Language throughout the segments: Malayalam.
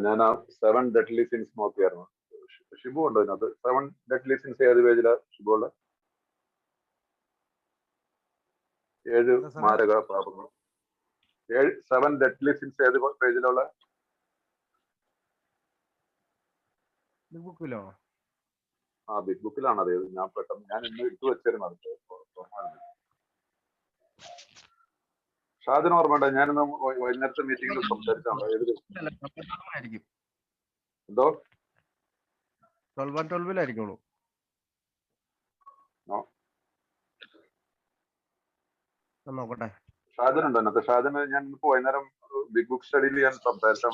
ഞാൻ ആ 7 ഡെഡ്ലി സിൻസ് നോക്കിയായിരുന്നു. ഷിബു ഉണ്ടോ ഇതിനകത്ത്? 7 ഡെഡ്ലി സിൻസ് ഏത് പേജിലാ ഷിബുള്ള? 7 മാരക പാപങ്ങൾ. 7 ഡെഡ്ലി സിൻസ് ഏത് പേജിലുള്ള? ബുക്കിലോ? ആ ബിഗ് ബുക്കിലാണ് അത്. ഞാൻ പെട്ടെന്ന് ഞാൻ ഇന്ന് ഇട്ട് വെച്ചിരുന്നു. ഷാജന് ഓർമ്മയുണ്ടോ? ഞാനിന്ന് വൈകുന്നേരത്തെ മീറ്റിംഗിൽ സംസാരിച്ചാണോ? എന്തോ 12 നോക്കട്ടെ. ഷാജനുണ്ടോ അതിനകത്ത്? ഷാജന് ഞാൻ ഇപ്പൊ വൈകുന്നേരം ബിഗ് ബുക്ക് സ്റ്റഡിയിൽ ഞാൻ സംസാരിച്ചാൽ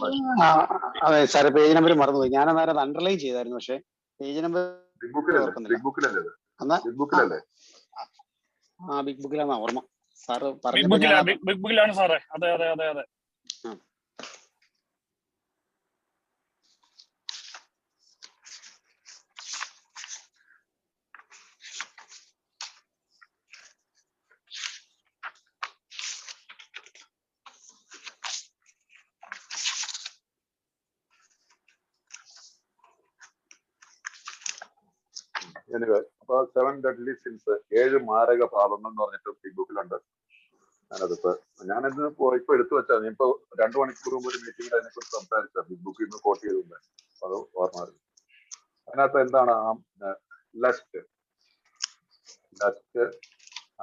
അതെ സാറ് പേജ് നമ്പർ മറന്നുപോയി. ഞാൻ അന്നേരം അണ്ടർലൈൻ ചെയ്തായിരുന്നു, പക്ഷെ പേജ് നമ്പർ ബിഗ് ബുക്കിലല്ലേ? ആ ബിഗ് ബുക്കിലാണോ ഓർമ്മ? സാറ് ബിഗ് ബുക്കിലാണ് സാറേ. അതെ അതെ അതെ അതെ. അപ്പൊ 7 ഡെഡ്ലി സിൻസ് 7 മാരക പാപങ്ങൾ എന്ന് പറഞ്ഞിട്ട് ബിഗ് ബുക്കിലുണ്ട്. ഞാനത് ഇപ്പൊ എടുത്തു വെച്ചാൽ ഇപ്പൊ 2 മണിക്കൂർ മുമ്പ് ഒരു മീറ്റിംഗിൽ അതിനെക്കുറിച്ച് സംസാരിച്ച ബിഗ് ബുക്കിൽ നിന്ന് കോട്ട് ചെയ്തിട്ടുണ്ട്. അത് ഓർമ്മ വരുന്നു. അതിനകത്ത് എന്താണ്? Lust,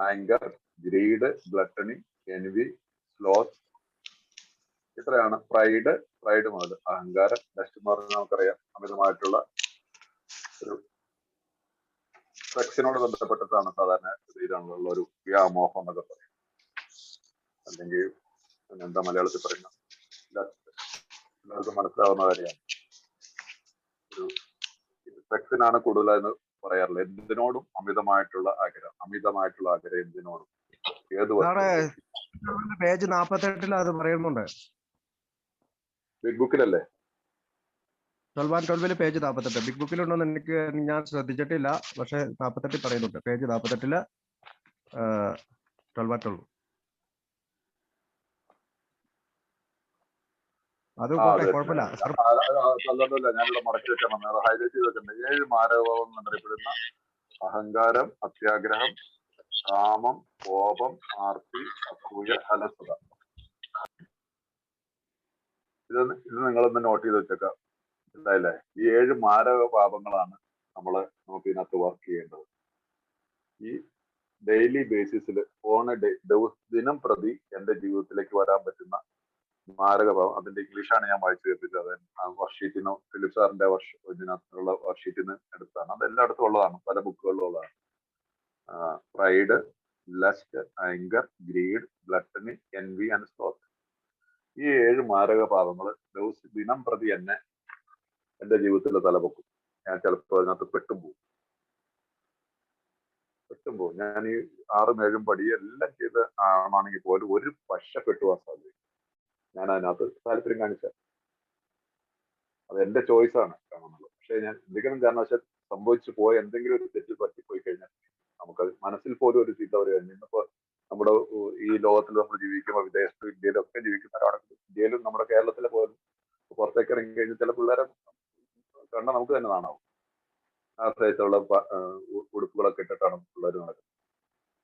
anger, greed, gluttony, envy, sloth, ഇത്രയാണ്. പ്രൈഡ് മുതൽ അഹങ്കാരം. ലസ്റ്റ് എന്ന് പറഞ്ഞാൽ നമുക്കറിയാം അമിതമായിട്ടുള്ള ഒരു സെക്സിനോട് ബന്ധപ്പെട്ടിട്ടാണ് സാധാരണ ഇതിലുള്ള ഒരു വ്യാമോഹം എന്നൊക്കെ പറയും. അല്ലെങ്കിൽ എന്താ മലയാളത്തിൽ പറയുന്നത്, എല്ലാവർക്കും മനസ്സിലാവുന്ന കാര്യമാണ്. ഒരു സെക്സിനാണ് കൂടുതലെന്ന് പറയാറില്ല. എന്തിനോടും അമിതമായിട്ടുള്ള ആഗ്രഹം എന്തിനോടും ഏത് പേജ് 48 അത് പറയുന്നുണ്ട്. ബിഗ് ബുക്കിലല്ലേ? 12 പേജ് 48 ബിഗ് ബുക്കിലുണ്ടോന്ന് ഞാൻ ശ്രദ്ധിച്ചിട്ടില്ല, പക്ഷെ 48 പറയുന്നുണ്ട്. പേജ് 48 12. അത് കുഴപ്പമില്ല. ഞാനിവിടെ മടക്കി വെച്ചാൽ ഹൈലൈറ്റ് ചെയ്ത് വെച്ചിട്ടുണ്ട്. 7 മാരകഭാവം എന്നറിയപ്പെടുന്ന അഹങ്കാരം, അത്യാഗ്രഹം, കാമം, കോപം, ആർത്തി, അസൂയ, അലസത. ഇത് നിങ്ങളൊന്ന് നോട്ട് ചെയ്ത് വെച്ചേക്കാം. എന്തായാലേ ഈ 7 മാരക പാപങ്ങളാണ് നമുക്ക് ഇതിനകത്ത് വർക്ക് ചെയ്യേണ്ടത്. ഈ ഡെയിലി ബേസിസിൽ ദിനം പ്രതി എന്റെ ജീവിതത്തിലേക്ക് വരാൻ പറ്റുന്ന മാരകഭാവം. അതിന്റെ ഇംഗ്ലീഷാണ് ഞാൻ വായിച്ചു കേൾപ്പിച്ചത്. വർക്ക്ഷീറ്റിനോ ഫിലിപ്പ് സാറിന്റെ ഇതിനകത്തുള്ള വർക്ക്ഷീറ്റിന് എടുത്താണ്. അത് എല്ലായിടത്തും ഉള്ളതാണ്, പല ബുക്കുകളിലും ഉള്ളതാണ്. Pride, lust, anger, greed, gluttony, envy and sloth. ഈ 7 മാരക പാപങ്ങൾ ദിനം പ്രതി എന്നെ എന്റെ ജീവിതത്തിൽ തലപൊക്കും. ഞാൻ ചിലപ്പോൾ അതിനകത്ത് പെട്ടുപോകും. ഞാൻ ഈ 6ഉം 7ഉം പടി എല്ലാം ചെയ്ത് ആണെങ്കിൽ പോലും ഒരു പശ പെട്ടുപോകാൻ സാധ്യത. ഞാൻ അതിനകത്ത് താല്പര്യം കാണിച്ചാൽ അത് എന്റെ ചോയ്സാണ് കാണുന്നത്. പക്ഷെ ഞാൻ എന്തെങ്കിലും കാരണവശാൽ സംഭവിച്ചു പോയ എന്തെങ്കിലും ഒരു തെറ്റ് പറ്റിപ്പോയി കഴിഞ്ഞാൽ നമുക്കത് മനസ്സിൽ പോലും ഒരു ചിന്ത വരികയാണ്. ഇന്നിപ്പോ നമ്മുടെ ഈ ലോകത്തിൽ നമ്മൾ ജീവിക്കുമ്പോൾ വിദേശത്തും ഇന്ത്യയിലും ഒക്കെ ജീവിക്കുന്ന ഒരാളാണ്. ഇന്ത്യയിലും നമ്മുടെ കേരളത്തിലെ പോലും പുറത്തേക്ക് ഇറങ്ങി കഴിഞ്ഞാൽ ചില പിള്ളേരെ കണ്ടാൽ നമുക്ക് തന്നെ നാണാവും. ആ സൈറ്റുള്ള ഉടുപ്പുകളൊക്കെ ഇട്ടിട്ടാണ് പിള്ളേർ നടക്കുന്നത്.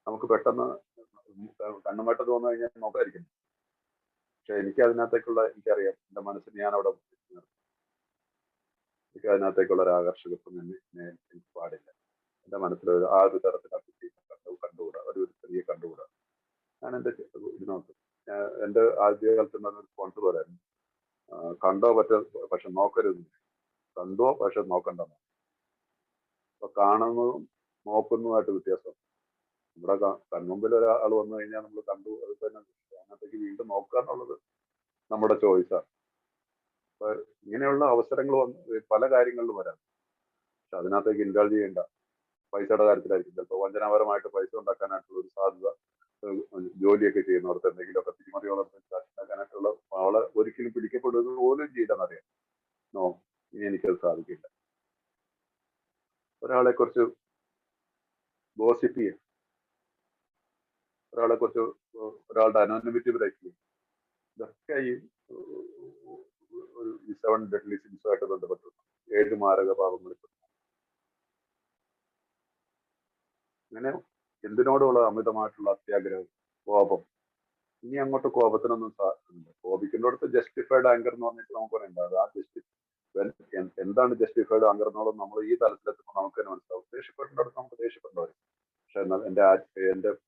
നമുക്ക് പെട്ടെന്ന് കണ്ണുമായിട്ട് തോന്നു കഴിഞ്ഞാൽ നോക്കാതിരിക്കും. പക്ഷെ എനിക്ക് അതിനകത്തേക്കുള്ള എനിക്കറിയാം, എന്റെ മനസ്സിന് ഞാൻ അവിടെ എനിക്ക് അതിനകത്തേക്കുള്ള ഒരു ആകർഷകത്വം എനിക്ക് പാടില്ല. എന്റെ മനസ്സിൽ ആ ഒരു തരത്തിൽ കണ്ടുകൂടാ, ഒരു ചെറിയ കണ്ടുകൂടാ. ഞാൻ എന്റെ ഇതിനകത്ത് എന്റെ ആദ്യകാലത്ത് ഒരു സ്പോൺസർ പറയായിരുന്നു, കണ്ടോ പക്ഷെ നോക്കരുത്, കണ്ടോ പക്ഷെ നോക്കണ്ടെന്ന്. അപ്പൊ കാണുന്നതും നോക്കുന്നതുമായിട്ട് വ്യത്യാസം. നമ്മുടെ കൺമുമ്പിൽ ഒരാൾ വന്നു കഴിഞ്ഞാൽ നമ്മൾ കണ്ടു, അത് തന്നെ അതിനകത്തേക്ക് വീണ്ടും നോക്കുക എന്നുള്ളത് നമ്മുടെ ചോയ്സാണ്. അപ്പൊ ഇങ്ങനെയുള്ള അവസരങ്ങൾ പല കാര്യങ്ങളിലും വരാം. പക്ഷെ അതിനകത്തേക്ക് ഇൻഡൾജ് ചെയ്യേണ്ട. പൈസയുടെ കാര്യത്തിലായിരിക്കും ചിലപ്പോൾ വഞ്ചനാപരമായിട്ട് പൈസ ഉണ്ടാക്കാനായിട്ടുള്ള ഒരു സാധ്യത. ജോലിയൊക്കെ ചെയ്യുന്നവർക്ക് എന്തെങ്കിലുമൊക്കെ തിരിമറി ഉണ്ടാക്കാനായിട്ടുള്ള അവളെ ഒരിക്കലും പിടിക്കപ്പെടുന്നത് പോലും ചെയ്തെന്നറിയാം. നോ, ഇനി എനിക്കത് സാധിക്കില്ല. ഒരാളെ കുറിച്ച് ഗോസിപ്പ് ചെയ്യും, ഒരാളെ കുറിച്ച് ഒരാളുടെ അനോണിമിറ്റി ബ്രേക്ക് ചെയ്യും. ഇതൊക്കെ ഈ ഒരു ഈ 7 ഡെഡ്ലി സിൻസുമായിട്ട് ബന്ധപ്പെട്ടു 7 മാരക പാപങ്ങളിൽ അങ്ങനെ എന്തിനോടുള്ള അമിതമായിട്ടുള്ള അത്യാഗ്രഹം, കോപം. ഇനി അങ്ങോട്ട് കോപത്തിനൊന്നും സാധിക്കില്ല. കോപിക്കുന്നിടത്ത് ജസ്റ്റിഫൈഡ് ആങ്കർ എന്ന് പറഞ്ഞിട്ട് നമുക്ക് പറയണ്ട. അത് ആ എന്താണ് ജസ്റ്റിഫൈഡ് ആങ്കർ എന്നുള്ളത് നമ്മൾ ഈ തലത്തിലെത്തുമ്പോൾ നമുക്ക് തന്നെ മനസ്സിലാവും. ദേഷ്യപ്പെടേണ്ടടുത്ത് നമുക്ക് ദേഷ്യപ്പെടേണ്ടി വരും. പക്ഷെ എന്നാൽ എന്റെ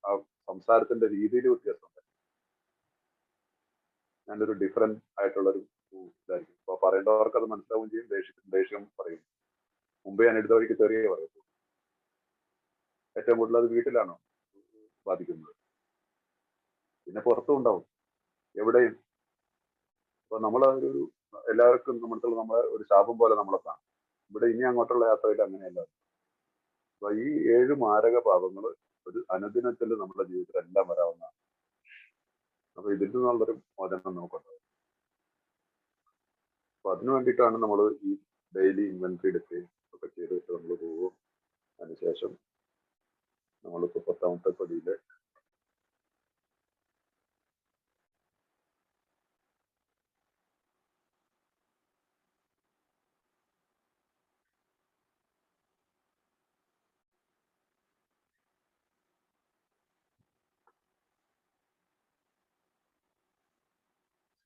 ആ സംസാരത്തിന്റെ രീതിയിൽ വ്യത്യാസമുണ്ട്. ഞാനൊരു ഡിഫറെന്റ് ആയിട്ടുള്ളൊരു ഇതായിരിക്കും. അപ്പൊ പറയേണ്ടവർക്ക് അത് മനസ്സിലാവുകയും ചെയ്യും. ദേഷ്യം പറയും. മുമ്പേ ഞാൻ എടുത്ത വഴിക്ക് ചെറിയ പറയും. ഏറ്റവും കൂടുതൽ അത് വീട്ടിലാണോ ബാധിക്കുന്നത്, പിന്നെ പുറത്തും ഉണ്ടാവും, എവിടെയും. അപ്പൊ നമ്മളൊരു എല്ലാവർക്കും നമ്മളെ ഒരു ശാപം പോലെ നമ്മളെ കാണും. ഇവിടെ ഇനി അങ്ങോട്ടുള്ള യാത്രയിൽ അങ്ങനെയല്ല. അപ്പൊ ഈ 7 മാരക പാപങ്ങൾ ഒരു അനുദിനത്തിൽ നമ്മുടെ ജീവിതത്തിൽ എല്ലാം വരാവുന്നതാണ്. അപ്പൊ ഇതിൽ നിന്നുള്ളൊരു മോചനം നമുക്കുണ്ടാവും. അപ്പൊ അതിനു വേണ്ടിയിട്ടാണ് നമ്മൾ ഈ ഡെയിലി ഇൻവെന്ററി എടുക്കുകയും ഒക്കെ ചെയ്തിട്ട് നമ്മൾ പോകും. അതിനുശേഷം നമ്മളിപ്പോ 10ാമത്തെ പടിയില്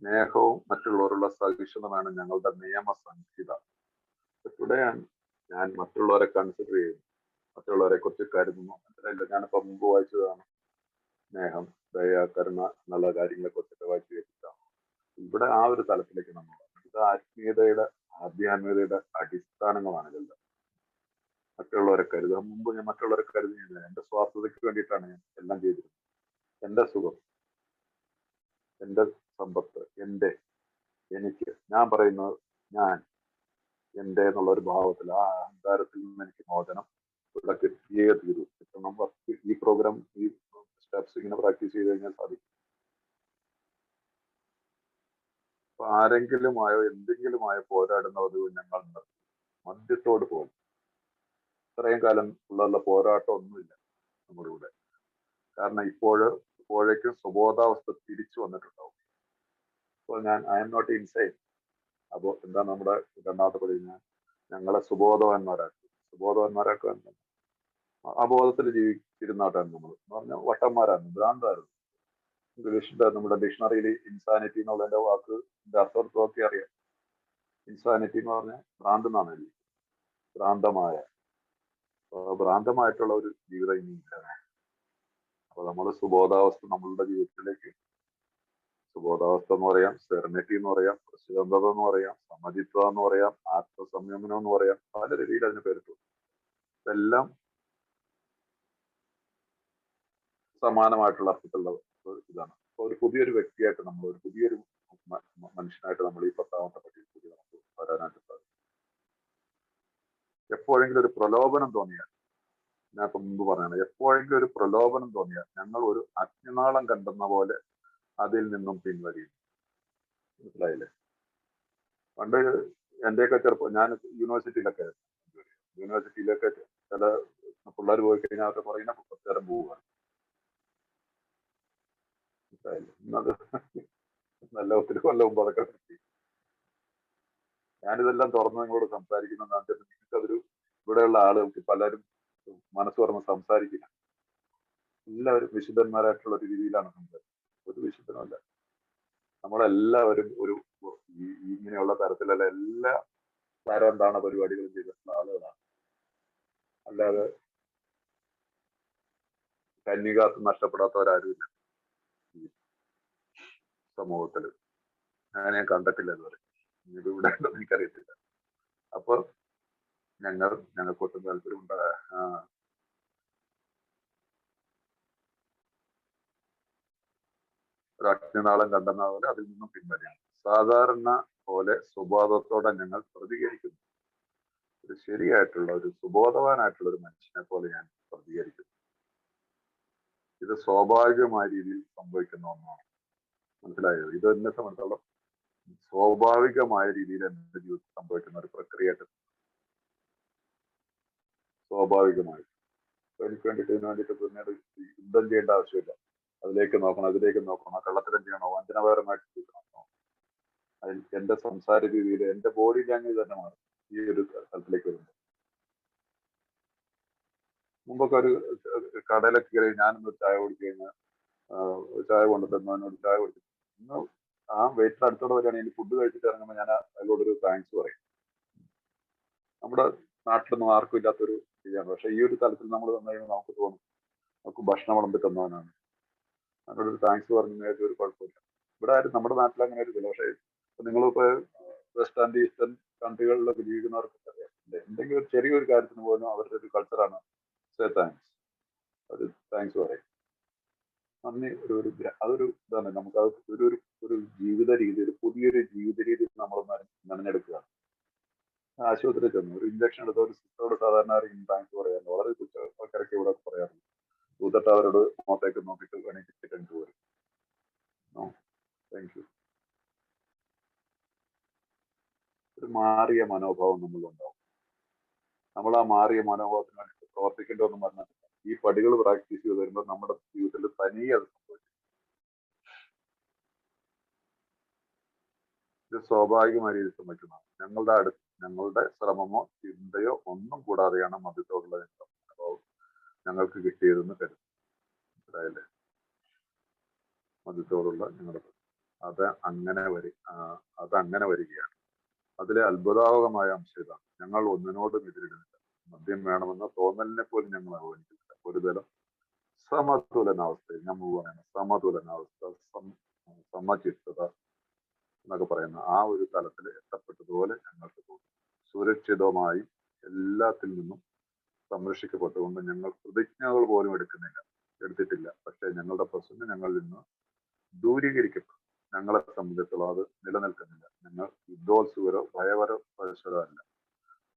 സ്നേഹവും മറ്റുള്ളവരുള്ള സഹിഷ്ണുതമാണ് ഞങ്ങളുടെ നിയമസംഹിത. ഇവിടെയാണ് ഞാൻ മറ്റുള്ളവരെ കൺസിഡർ ചെയ്യുന്നു, മറ്റുള്ളവരെ കുറിച്ച് കരുതുന്നു. മനസ്സിലായില്ല, ഞാനിപ്പോ മുമ്പ് വായിച്ചതാണ് സ്നേഹം, ദയ, കരുണ എന്നുള്ള കാര്യങ്ങളെ കുറിച്ചൊക്കെ വായിച്ചു കേട്ടിട്ടാണ്. ഇവിടെ ആ ഒരു തലത്തിലേക്ക് നമ്മൾ ഇത് ആധ്യാത്മികതയുടെ അടിസ്ഥാനങ്ങളാണ് ഇതെല്ലാം. മറ്റുള്ളവരെ കരുതുക. മുമ്പ് ഞാൻ മറ്റുള്ളവരെ കരുതുന്നില്ല, എന്റെ സ്വാർത്ഥതയ്ക്ക് വേണ്ടിയിട്ടാണ് ഞാൻ എല്ലാം ചെയ്തിരുന്നത്. എന്റെ സുഖം, എന്റെ സമ്പത്ത്, എനിക്ക്, ഞാൻ പറയുന്നത് ഞാൻ, എന്റെ എന്നുള്ള ഒരു ഭാവത്തിൽ, ആ അഹങ്കാരത്തിൽ നിന്ന് എനിക്ക് മോചനം ഇവിടെ കിട്ടിയേ തീരൂ. നമ്മൾ ഈ പ്രോഗ്രാം, ഈ സ്റ്റെപ്സ് ഇങ്ങനെ പ്രാക്ടീസ് ചെയ്ത് കഴിഞ്ഞാൽ സാധിക്കും. അപ്പൊ ആരെങ്കിലുമായോ എന്തെങ്കിലുമായോ പോരാടുന്നത് ഞങ്ങൾ മദ്യത്തോട് പോകും. ഇത്രയും കാലം ഉള്ള പോരാട്ടം ഒന്നുമില്ല നമ്മുടെ കൂടെ. കാരണം ഇപ്പോഴേക്കും സുബോധാവസ്ഥ തിരിച്ചു വന്നിട്ടുണ്ടാവും. അപ്പോൾ ഐ എം നോട്ട് ഇൻസൈഡ്. അപ്പോൾ എന്താണ് നമ്മുടെ 2ാമത്തെ പടി? ഞങ്ങളെ സുബോധവാന്മാരാക്കുക. അബോധത്തിൽ ജീവിച്ചിരുന്നാട്ടാണ് നമ്മൾ എന്ന് പറഞ്ഞാൽ വട്ടന്മാരാണ്, ഭ്രാന്തായിരുന്നു. ഇംഗ്ലീഷിന്റെ നമ്മുടെ ഡിക്ഷണറിയിൽ ഇൻസാനിറ്റി എന്നുള്ളതിന്റെ അർത്ഥമൊക്കെ അറിയാം. ഇൻസാനിറ്റി എന്ന് പറഞ്ഞാൽ ഭ്രാന്ത് എന്നാണ് എഴുതി. ഭ്രാന്തമായിട്ടുള്ള ഒരു ജീവിതം ഇനി ഇല്ല. അപ്പൊ നമ്മൾ സുബോധാവസ്ഥ നമ്മളുടെ ജീവിതത്തിലേക്ക്, സുബോധാവസ്ഥ എന്ന് പറയാം, സെറനിറ്റി എന്ന് പറയാം, പ്രശാന്തത എന്ന് പറയാം, സമചിത്വം എന്ന് പറയാം, ആത്മസംയമനം എന്ന് പറയാം, പല രീതിയിൽ അതിന് പേരിട്ടു. ഇതെല്ലാം സമാനമായിട്ടുള്ള അർത്ഥത്തിലുള്ള ഇതാണ്. അപ്പൊ ഒരു പുതിയൊരു വ്യക്തിയായിട്ട് നമ്മൾ, ഒരു പുതിയൊരു മനുഷ്യനായിട്ട് നമ്മൾ ഈ 10ാമത്തെ പടിയിൽ കൂടി നമുക്ക് വരാനായിട്ട് സാധിക്കും. എപ്പോഴെങ്കിലും ഒരു പ്രലോഭനം തോന്നിയാൽ, ഞാൻ ഇപ്പൊ മുമ്പ് പറഞ്ഞാണ്, എപ്പോഴെങ്കിലും ഒരു പ്രലോഭനം തോന്നിയാൽ ഞങ്ങൾ ഒരു അഗ്നിനാളം കണ്ടെന്ന പോലെ അതിൽ നിന്നും പിൻവലിയും. മനസ്സിലായില്ലേ? പണ്ട് എന്റെയൊക്കെ ചെറുപ്പം, ഞാൻ യൂണിവേഴ്സിറ്റിയിലൊക്കെ ചില പിള്ളേർ പോയി കഴിഞ്ഞാൽ അവരുടെ പറയുന്ന കുറച്ചു നേരം പോവുകയാണ്. മനസ്സിലായില്ലേ? ഇന്നത് നല്ല ഒത്തിരി കൊല്ലം മുമ്പ് അതൊക്കെ കിട്ടി. ഞാനിതെല്ലാം തുറന്ന് നിങ്ങളോട് സംസാരിക്കുന്ന നിങ്ങൾക്കതൊരു, ഇവിടെയുള്ള ആളുകൾക്ക് പലരും മനസ്സ് തുറന്ന് സംസാരിക്കില്ല. എല്ലാവരും വിശുദ്ധന്മാരായിട്ടുള്ള ഒരു രീതിയിലാണ് സംസാരിക്കുന്നത്. ഒരു വിശുദ്ധനല്ല. നമ്മളെല്ലാവരും ഒരു ഇങ്ങനെയുള്ള തരത്തിലല്ല എല്ലാ തരം താണ പരിപാടികളും ചെയ്തിട്ടുള്ള ആളുകളാണ്. അല്ലാതെ കന്യകാത്ത് നഷ്ടപ്പെടാത്തവരാരുമില്ല ഈ സമൂഹത്തിൽ. ഞാൻ കണ്ടിട്ടില്ല ഇതുവരെ. ഇവിടെ എനിക്കറിയത്തില്ല. അപ്പൊ ഞങ്ങൾക്കൊട്ടും താല്പര്യമുണ്ട്. ഒരു അഗ്നിനാളം കണ്ടെന്ന പോലെ അതിൽ നിന്നും പിൻവലിയാണ്. സാധാരണ പോലെ സുബോധത്തോടെ ഞങ്ങൾ പ്രതികരിക്കുന്നു. ഒരു ശരിയായിട്ടുള്ള, ഒരു സുബോധവാനായിട്ടുള്ള ഒരു മനുഷ്യനെ പോലെ ഞാൻ പ്രതികരിക്കുന്നു. ഇത് സ്വാഭാവികമായ രീതിയിൽ സംഭവിക്കുന്ന ഒന്നാണ്. മനസ്സിലായോ? ഇത് എന്നെ സംബന്ധിച്ചോളം സ്വാഭാവികമായ രീതിയിൽ എന്റെ ജീവിതത്തിൽ സംഭവിക്കുന്ന ഒരു പ്രക്രിയയായിട്ട്, സ്വാഭാവികമായി. എനിക്ക് വേണ്ടിയിട്ട് ഇതിനു വേണ്ടിയിട്ട് പിന്നീട് യുദ്ധം ചെയ്യേണ്ട ആവശ്യമില്ല. അതിലേക്ക് നോക്കണം, ആ കള്ളത്തരം ചെയ്യണോ, വഞ്ചനപരമായിട്ട് ചെയ്യണോ, അതിൽ എന്റെ സംസാര രീതിയിൽ എന്റെ ബോഡി ലാംഗ്വേജ് തന്നെ മാറും ഈ ഒരു തലത്തിലേക്ക് വരുമ്പോൾ. മുമ്പൊക്കെ ഒരു കടയിലൊക്കെ കയറി ഞാനൊന്ന് ചായ കുടിച്ചു കഴിഞ്ഞാൽ ചായ കൊണ്ടു തന്നവനോട് ചായ കുടിച്ചു, ഇന്ന് ആ വെയിറ്റർ അടുത്തോടെ വരികയാണെങ്കിൽ എനിക്ക് ഫുഡ് കഴിച്ചിട്ട് ഇറങ്ങുമ്പോൾ ഞാൻ അതിലോടൊരു താങ്ക്സ് പറയും. നമ്മുടെ നാട്ടിലൊന്നും ആർക്കും ഇല്ലാത്തൊരു രീതിയാണ്. പക്ഷെ ഈ ഒരു തലത്തിൽ നമ്മൾ വന്നു കഴിയുമ്പോൾ നമുക്ക് തോന്നും നമുക്ക് ഭക്ഷണം വിളമ്പി തന്നവനാണ്, അതിനോടൊരു താങ്ക്സ് പറഞ്ഞാൽ ഒരു കുഴപ്പമില്ല. ഇവിടെ ആരും നമ്മുടെ നാട്ടിൽ അങ്ങനെ ഒരു ഇതില്ല. പക്ഷേ നിങ്ങളിപ്പോ വെസ്റ്റ് ആൻഡ് ഈസ്റ്റേൺ കൺട്രികളിലൊക്കെ ജീവിക്കുന്നവർക്ക് അറിയാം, എന്തെങ്കിലും ഒരു ചെറിയൊരു കാര്യത്തിന് പോലും അവരുടെ ഒരു കൾച്ചറാണ് താങ്ക്സ്, ഒരു താങ്ക്സ് പറയും, നന്ദി. അതൊരു ഇതാണ് നമുക്ക് അത് ഒരു ജീവിത രീതി, ഒരു പുതിയൊരു ജീവിത രീതി നമ്മൾ മെനഞ്ഞെടുക്കുകയാണ്. ആശുപത്രി ചെന്നു ഒരു ഇഞ്ചക്ഷൻ എടുത്ത ഒരു സിസ്റ്ററോട് സാധാരണ ആരെങ്കിലും താങ്ക്സ് പറയാറുണ്ട്, വളരെ ആൾക്കാരൊക്കെ ഇവിടെ പറയാറുണ്ട്. തൂത്തിട്ട് അവരോട് മുഖത്തേക്ക് നോക്കിയിട്ട് വേണമെങ്കിൽ ചിക്കൻ വരും, താങ്ക് യു. ഒരു മാറിയ മനോഭാവം നമ്മളുണ്ടാവും. നമ്മൾ ആ മാറിയ മനോഭാവത്തിന് വേണ്ടി പ്രവർത്തിക്കേണ്ടതെന്ന് പറഞ്ഞാൽ ഈ പടികൾ പ്രാക്ടീസ് ചെയ്ത് വരുമ്പോൾ നമ്മുടെ ജീവിതത്തിൽ തനിയെ അത് സംഭവിക്കും. ഇത് സ്വാഭാവികമായ രീതിയിൽ സംഭവിക്കുന്നതാണ്. ഞങ്ങളുടെ ശ്രമമോ ചിന്തയോ ഒന്നും കൂടാതെയാണ് മദ്യത്തോടുള്ള അനുഭവം ഞങ്ങൾക്ക് കിട്ടിയതെന്ന് കരുതും. മനസ്സിലായല്ലേ? മദ്യത്തോടുള്ള ഞങ്ങളുടെ അത് അങ്ങനെ വരികയാണ്. അതിലെ അത്ഭുതാവകമായ അംശം ഇതാണ്, ഞങ്ങൾ ഒന്നിനോടും എതിരിടുന്നില്ല. മദ്യം വേണമെന്ന തോന്നലിനെ പോലും ഞങ്ങൾ അവഗണിക്കുന്നില്ല. ഒരു തരം സമതുലനാവസ്ഥയിൽ നമ്മൾ പറയുന്നത് സമതുലനാവസ്ഥ, സമചിത്തത എന്നൊക്കെ പറയുന്ന ആ ഒരു തലത്തിൽ എത്തപ്പെട്ടതുപോലെ ഞങ്ങൾക്ക് തോന്നും. സുരക്ഷിതമായി എല്ലാത്തിൽ നിന്നും സംരക്ഷിക്കപ്പെട്ടുകൊണ്ട് ഞങ്ങൾ പ്രതിജ്ഞകൾ പോലും എടുത്തിട്ടില്ല. പക്ഷെ ഞങ്ങളുടെ പ്രശ്നം ഞങ്ങളിൽ നിന്ന് ദൂരീകരിക്കപ്പെടും. ഞങ്ങളെ സംബന്ധിച്ചിടത്തോളം അത് നിലനിൽക്കുന്നില്ല. ഞങ്ങൾ യുദ്ധോത്സുകരോ ഭയവരോ പരിസരമല്ല.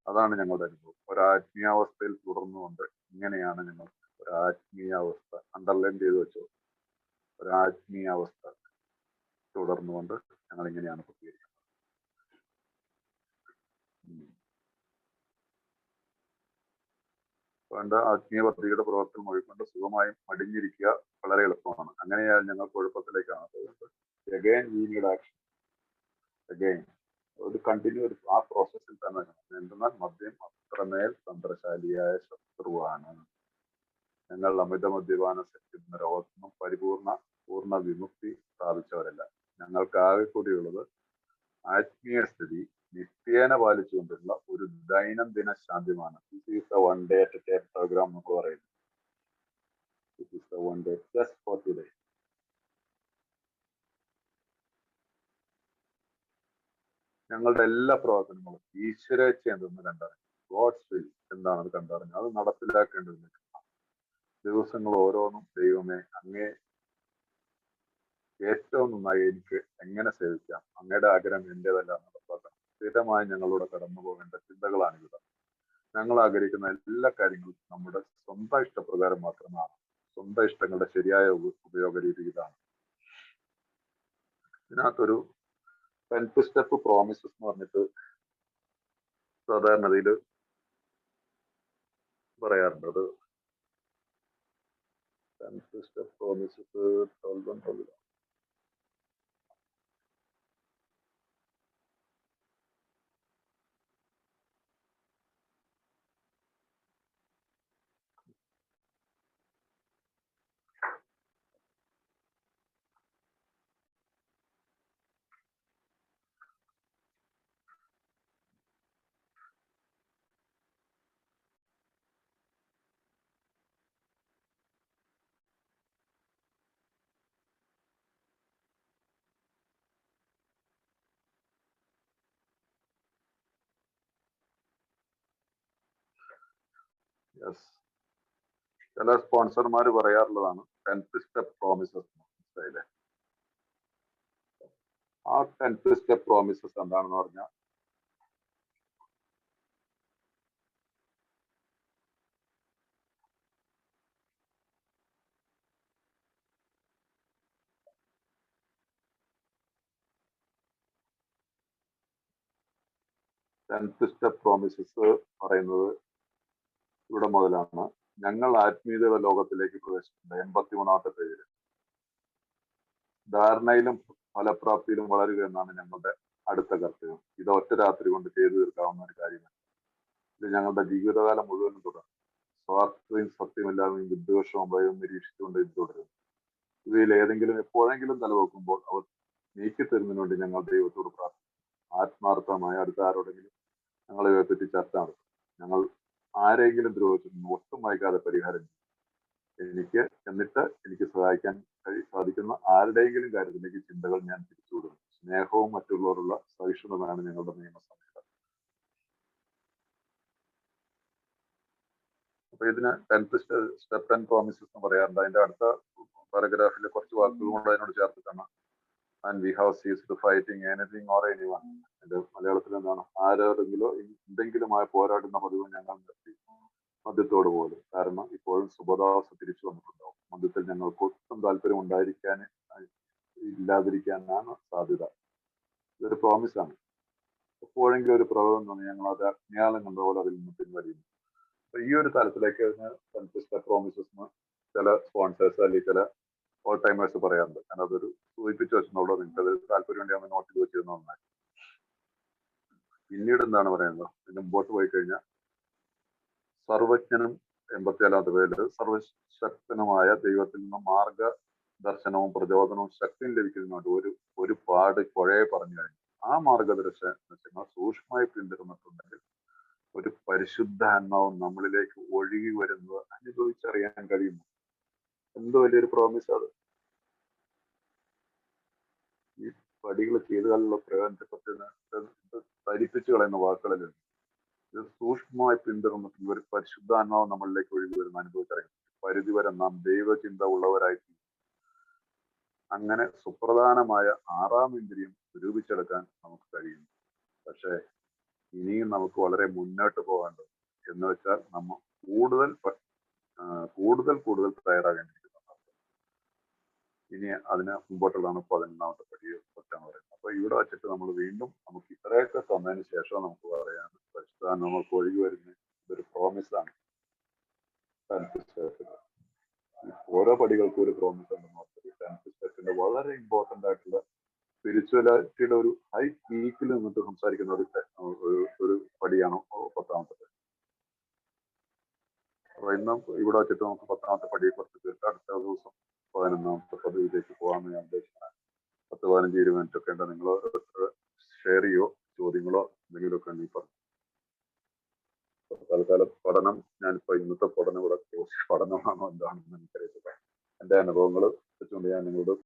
അതാണ് ഞങ്ങളുടെ അനുഭവം. ഒരാത്മീയാവസ്ഥയിൽ തുടർന്നുകൊണ്ട് ഇങ്ങനെയാണ് ഞങ്ങൾ ഒരാത്മീയാവസ്ഥ അണ്ടർലൈൻ ചെയ്ത് വെച്ചോ. ഒരാത്മീയാവസ്ഥ തുടർന്നുകൊണ്ട് ഞങ്ങൾ ഇങ്ങനെയാണ് പ്രതികരിക്കുന്നത്. വേണ്ട ആത്മീയ പദ്ധതിയുടെ പ്രവർത്തനം ഒഴിക്കൊണ്ട് സുഖമായും മടിഞ്ഞിരിക്കുക വളരെ എളുപ്പമാണ്. അങ്ങനെയാൽ ഞങ്ങൾ കുഴപ്പത്തിലേക്കാണ് പോകുന്നത്. Again we need action. Again ഒരു കണ്ടിന്യൂ ആ പ്രോസസ്സിൽ തന്നെ. എന്തെന്നാൽ മദ്യം അത്രമേൽ തന്ത്രശാലിയായ ശത്രുവാണ്. ഞങ്ങൾ അമിത മദ്യപാന സൃഷ്ടിക്കുന്ന രോഗത്തിനും പൂർണ്ണ വിമുക്തി സ്ഥാപിച്ചവരല്ല. ഞങ്ങൾക്ക് ആകെ കൂടിയുള്ളത് ആത്മീയ സ്ഥിതി നിത്യേന പാലിച്ചുകൊണ്ടുള്ള ഒരു ദൈനംദിന ശാന്തിമാണ്. This is the one day at a time programme എന്നൊക്കെ പറയുന്നത്. This is the one day just for today. ഞങ്ങളുടെ എല്ലാ പ്രവർത്തനങ്ങളും ഈശ്വരേച്ഛ എന്തെന്ന് കണ്ടറിഞ്ഞു. ഗോഡ്സ് വിൽ എന്താണെന്ന് കണ്ടറിഞ്ഞു അത് നടപ്പിലാക്കേണ്ടതില്ല. ദിവസങ്ങൾ ഓരോന്നും ദൈവമേ അങ്ങേ ഏറ്റവും നന്നായി എനിക്ക് എങ്ങനെ സേവിക്കാം, അങ്ങയുടെ ആഗ്രഹം എന്റേതല്ല നടപ്പാക്കണം. സ്ഥിരമായി ഞങ്ങളൂടെ കടന്നു പോകേണ്ട ചിന്തകളാണിത്. ഞങ്ങൾ ആഗ്രഹിക്കുന്ന എല്ലാ കാര്യങ്ങളും നമ്മുടെ സ്വന്തം ഇഷ്ടപ്രകാരം മാത്രമാണ്. സ്വന്തം ഇഷ്ടങ്ങളുടെ ശരിയായ ഉപയോഗ രീതി ഇതാണ്. ഇതിനകത്തൊരു 10th സ്റ്റെപ്പ് പ്രോമിസസ് എന്ന് പറഞ്ഞിട്ട് സാധാരണതയിൽ പറയാറുണ്ട്. അത് 10th സ്റ്റെപ്പ് പ്രോമിസസ് 12 യെസ്, ചില സ്പോൺസർമാർ പറയാറുള്ളതാണ് 10th സ്റ്റെപ്പ് പ്രോമിസസ്. മനസ്സിലായില്ലേ? ആ 10th സ്റ്റെപ്പ് പ്രോമിസസ് എന്താണെന്ന് പറഞ്ഞാൽ സ്റ്റെപ്പ് പ്രോമിസസ് പറയുന്നത് ഇവിടെ മുതലാണ്. ഞങ്ങൾ ആത്മീയതയുടെ ലോകത്തിലേക്ക് പ്രവേശിക്കുന്നത് 83ാമത്തെ പേജിൽ ധാരണയിലും ഫലപ്രാപ്തിയിലും വളരുക എന്നാണ് ഞങ്ങളുടെ അടുത്ത കർത്തവ്യം. ഇത് ഒറ്റ രാത്രി കൊണ്ട് ചെയ്തു തീർക്കാവുന്ന ഒരു കാര്യമല്ല. ഇത് ഞങ്ങളുടെ ജീവിതകാലം മുഴുവനും തുടരും. സ്വാർത്ഥതയും സത്യമില്ലാതെയും വിദ്വേഷവും ഭയവും നിരീക്ഷിച്ചുകൊണ്ട് ഇത് തുടരും. ഇവയിൽ ഏതെങ്കിലും എപ്പോഴെങ്കിലും തലവെക്കുമ്പോൾ അവർ നീക്കി തരുന്നതിന് വേണ്ടി ഞങ്ങൾ ദൈവത്തോട് പ്രാർത്ഥിക്കും. ആത്മാർത്ഥമായ അടുത്ത ആരോടെങ്കിലും ഞങ്ങളെ പറ്റി ചർച്ച നടത്തും. ഞങ്ങൾ ആരെങ്കിലും ദ്രോഹിച്ചിരുന്നു ഒട്ടും വായിക്കാതെ പരിഹാരം ചെയ്യും. എന്നിട്ട് എനിക്ക് സഹായിക്കാൻ സാധിക്കുന്ന ആരുടെയെങ്കിലും കാര്യത്തിലേക്ക് ചിന്തകൾ ഞാൻ തിരിച്ചുവിടുന്നു. സ്നേഹവും മറ്റുള്ളവരുള്ള സഹിഷ്ണുതയാണ് ഞങ്ങളുടെ നിയമസംഹിത. അപ്പൊ ഇതിന് 10th സ്റ്റെപ്പ് 10 പ്രോമിസസ് എന്ന് പറയാറുണ്ട്. അതിന്റെ അടുത്ത പാരഗ്രാഫിലെ കുറച്ച് വാക്കുകൾ കൊണ്ട് അതിനോട് ചേർത്തിട്ടാണ് and we have ceased fighting anything or anyone. എന്റെ മലയാളത്തിൽ എന്താണ്, ആരോടെങ്കിലോ എന്തെങ്കിലുമായി പോരാടുന്ന പതിവ് ഞങ്ങൾ നിർത്തി മദ്യത്തോട് പോലും. കാരണം ഇപ്പോഴും സുബദാവസ്ഥ തിരിച്ചു വന്നിട്ടുണ്ടാവും. മദ്യത്തിൽ ഞങ്ങൾക്ക് ഒട്ടും താല്പര്യം ഇല്ലാതിരിക്കാനാണ് സാധ്യത. ഇതൊരു പ്രോമിസാണ്. എപ്പോഴെങ്കിലും ഒരു പ്രവൃത്തി തോന്നി ഞങ്ങൾ അത് അജ്ഞാനം കണ്ട പോലെ അതിൽ നിന്ന് പിൻവലിയുന്നു. അപ്പൊ ഈ ഒരു തലത്തിലേക്ക് പ്രോമിസസ് ചില സ്പോൺസേഴ്സ് അല്ലെങ്കിൽ ചില ഓൾ ടൈമേഴ്സ് പറയാറുണ്ട്. ഞാൻ അതൊരു സൂചിപ്പിച്ചു വെച്ചെന്നുള്ളത് നിങ്ങൾക്ക് അത് താല്പര്യം വേണ്ടി നോട്ട് ചെയ്ത് വെച്ചിരുന്ന ഒന്നായി. പിന്നീട് എന്താണ് പറയുന്നത്, ഇതിന് മുമ്പോട്ട് പോയി കഴിഞ്ഞാൽ സർവജ്ഞനും 87ാമത്തെ പേരിൽ സർവശക്തനുമായ ദൈവത്തിൽ നിന്ന് മാർഗദർശനവും പ്രചോദനവും ശക്തിയും ലഭിക്കുന്നതിനോട് ഒരു പാട് പുഴയെ പറഞ്ഞു കഴിഞ്ഞു. ആ മാർഗദർശനങ്ങൾ സൂക്ഷ്മമായി പിന്തുടർന്നിട്ടുണ്ടെങ്കിൽ ഒരു പരിശുദ്ധാത്മാവും നമ്മളിലേക്ക് ഒഴുകി വരുന്നത് അനുഭവിച്ചറിയാൻ കഴിയുന്നു. എന്ത് വലിയൊരു പ്രോമിസ് അത്. ഈ പടികൾ ചെയ്തുകാലുള്ള പ്രയോജനത്തെ പറ്റി ധരിപ്പിച്ചു കളയുന്ന വാക്കുകളിൽ ഇത് സൂക്ഷ്മമായി പിന്തുടർന്നിട്ടുള്ള ഒരു പരിശുദ്ധാത്മാവ് നമ്മളിലേക്ക് ഒഴുകി വരുന്ന അനുഭവിച്ചറിയാം. പരിധിവരെ നാം ദൈവചിന്ത ഉള്ളവരായി. അങ്ങനെ സുപ്രധാനമായ 6ാം ഇന്ദ്രിയം രൂപിച്ചെടുക്കാൻ നമുക്ക് കഴിയും. പക്ഷേ ഇനിയും നമുക്ക് വളരെ മുന്നോട്ട് പോകേണ്ടത് എന്ന് വെച്ചാൽ നമ്മൾ കൂടുതൽ തയ്യാറാകേണ്ടിയിരിക്കുന്നു. ഇനി അതിന് മുമ്പോട്ടുള്ളതാണ് 11ാമത്തെ പടിയെ കുറിച്ചാണ് പറയുന്നത്. അപ്പൊ ഇവിടെ വെച്ചിട്ട് നമ്മൾ വീണ്ടും നമുക്ക് ഇത്രയൊക്കെ തന്നതിന് ശേഷം നമുക്ക് പറയാൻ പരിശുദ്ധാത്മാവ് നമുക്ക് ഒഴുകി വരുന്ന ഇതൊരു പ്രോമിസാണ്. ഓരോ പടികൾക്കും ഒരു പ്രോമിസ് ഉണ്ടെന്ന് ഓർത്തത്. 10th സ്റ്റെപ്പിന്റെ വളരെ ഇമ്പോർട്ടന്റ് ആയിട്ടുള്ള സ്പിരിച്വാലിറ്റിയുടെ ഒരു ഹൈ പീക്കിൽ നിന്നിട്ട് സംസാരിക്കുന്ന ഒരു പടിയാണ് 10ാമത്തെ പടി. അപ്പൊ ഇന്നും ഇവിടെ വെച്ചിട്ട് നമുക്ക് 10ാമത്തെ പടിയെ കുറിച്ച് തീർക്കാം. അടുത്ത ദിവസം 11ാമത്തെ പദവിയിലേക്ക് പോകാമെന്ന് ഞാൻ ഉദ്ദേശിക്കുന്നത്. 10-15 മിനിറ്റ് ഒക്കെ ഉണ്ട്. നിങ്ങൾ ഷെയർ ചെയ്യോ, ചോദ്യങ്ങളോ എന്തെങ്കിലുമൊക്കെ ഉണ്ടെങ്കിൽ പറഞ്ഞു. തൽക്കാലം പഠനം, ഞാനിപ്പോ ഇന്നത്തെ പഠനം ഇവിടെ പഠനമാണോ എന്താണെന്ന് എനിക്കറിയത്തില്ല. എന്റെ അനുഭവങ്ങൾ വെച്ചുകൊണ്ട് ഞാൻ നിങ്ങളോട്